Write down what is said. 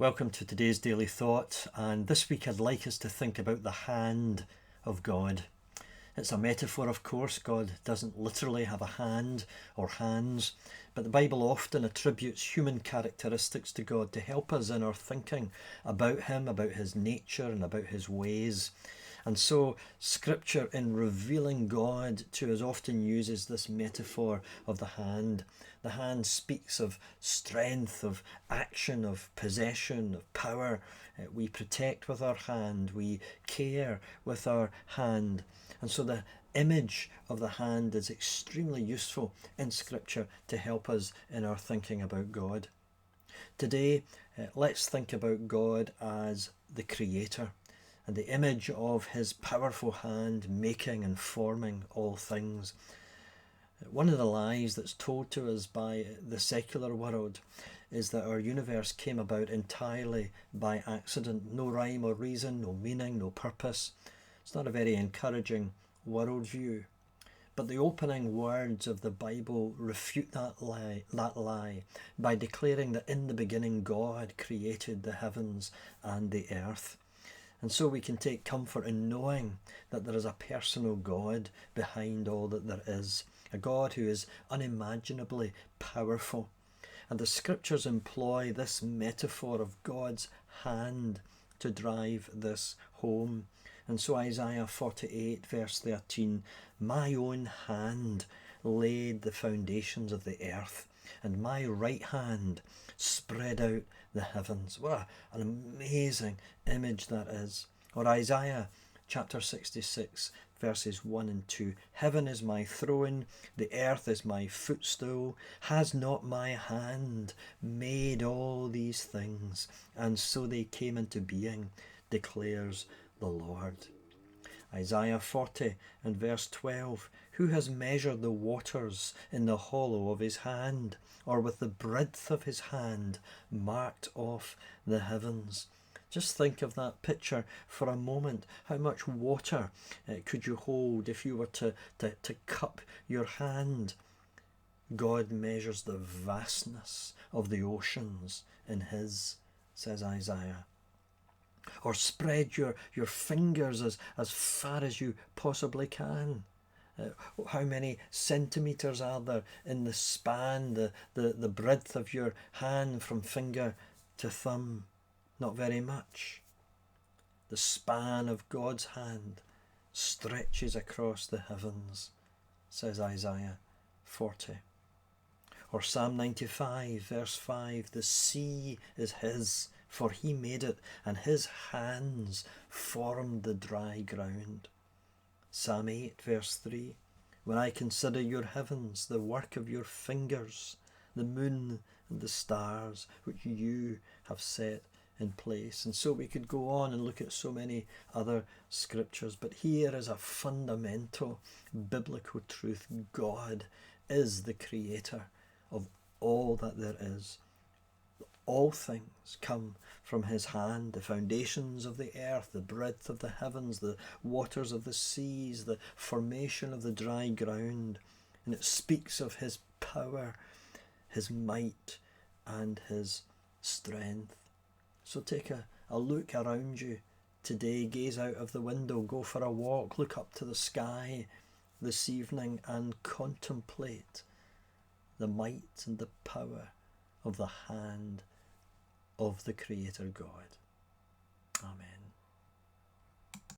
Welcome to today's Daily Thought, and this week I'd like us to think about the hand of God. It's a metaphor, of course. God doesn't literally have a hand or hands, but the Bible often attributes human characteristics to God to help us in our thinking about Him, about His nature and about His ways. And so Scripture, in revealing God to us, often uses this metaphor of the hand. The hand speaks of strength, of action, of possession, of power. We protect with our hand, we care with our hand. And so the image of the hand is extremely useful in Scripture to help us in our thinking about God. Today, let's think about God as the Creator and the image of His powerful hand making and forming all things. One of the lies that's told to us by the secular world is that our universe came about entirely by accident. No rhyme or reason, no meaning, no purpose. It's not a very encouraging worldview. But the opening words of the Bible refute that lie by declaring that in the beginning God created the heavens and the earth. And so we can take comfort in knowing that there is a personal God behind all that there is, a God who is unimaginably powerful. And the Scriptures employ this metaphor of God's hand to drive this home. And so Isaiah 48 verse 13, "My own hand laid the foundations of the earth, and my right hand spread out the heavens." What an amazing image that is. Or Isaiah chapter 66 verses 1 and 2, "Heaven is my throne, the earth is my footstool. Has not my hand made all these things? And so they came into being, declares the Lord." Isaiah 40 and verse 12, "Who has measured the waters in the hollow of his hand, or with the breadth of his hand marked off the heavens?" Just think of that picture for a moment. How much water could you hold if you were to cup your hand? God measures the vastness of the oceans in His, says Isaiah. Or spread your fingers as far as you possibly can. How many centimetres are there in the span, the breadth of your hand from finger to thumb? Not very much. The span of God's hand stretches across the heavens, says Isaiah 40. Or Psalm 95 verse 5, "The sea is His, for He made it, and His hands formed the dry ground." Psalm 8 verse 3, "When I consider your heavens, the work of your fingers, the moon and the stars which you have set in place." And so we could go on and look at so many other scriptures, but here is a fundamental biblical truth. God is the creator of all that there is. All things come from His hand, the foundations of the earth, the breadth of the heavens, the waters of the seas, the formation of the dry ground. And it speaks of His power, His might, and His strength. So take a look around you today, gaze out of the window, go for a walk, look up to the sky this evening and contemplate the might and the power of the hand of the Creator God. Amen.